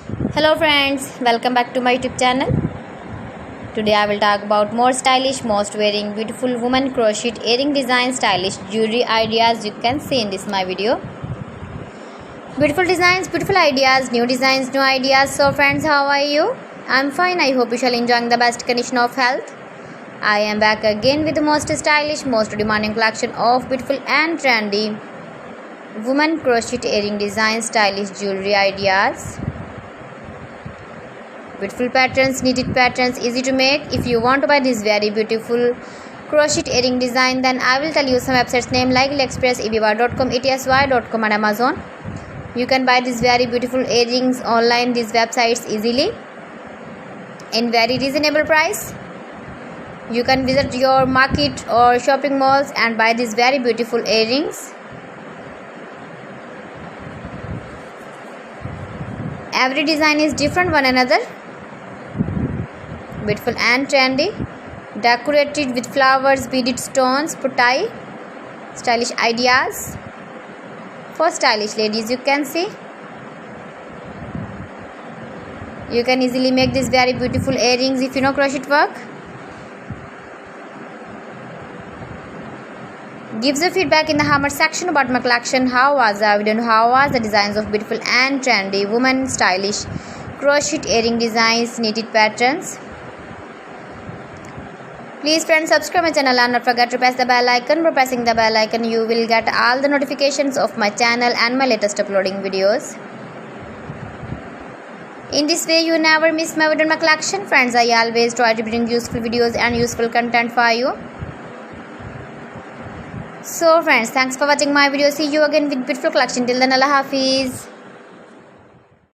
Hello friends, welcome back to my YouTube channel. Today I will talk about more stylish, most wearing, beautiful woman crocheted earring design, stylish jewelry ideas you can see in this my video. Beautiful designs, beautiful ideas, new designs, new ideas. So friends, how are you? I'm fine. I hope you shall enjoying the best condition of health. I am back again with the most stylish, most demanding collection of beautiful and trendy woman crocheted earring design, stylish jewelry ideas. Beautiful patterns, knitted patterns, easy to make. If you want to buy this very beautiful crocheted earring design, then I will tell you some websites name like AliExpress, eBay.com, ETSY.com and Amazon. You can buy these very beautiful earrings online, these websites easily in very reasonable price. You can visit your market or shopping malls and buy these very beautiful earrings. Every design is different one another. Beautiful and trendy, decorated with flowers, beaded stones, putai, stylish ideas for stylish ladies. You can see you can easily make these very beautiful earrings if you know crochet work. Give the feedback in the comment section about my collection. How was the video? How was the designs of beautiful and trendy woman stylish crochet earring designs, knitted patterns? Please friends, subscribe my channel and not forget to press the bell icon. By pressing the bell icon, you will get all the notifications of my channel and my latest uploading videos. In this way, you never miss my video in my collection. Friends, I always try to bring useful videos and useful content for you. So friends, thanks for watching my video. See you again with beautiful collection. Till then, Allah Hafiz.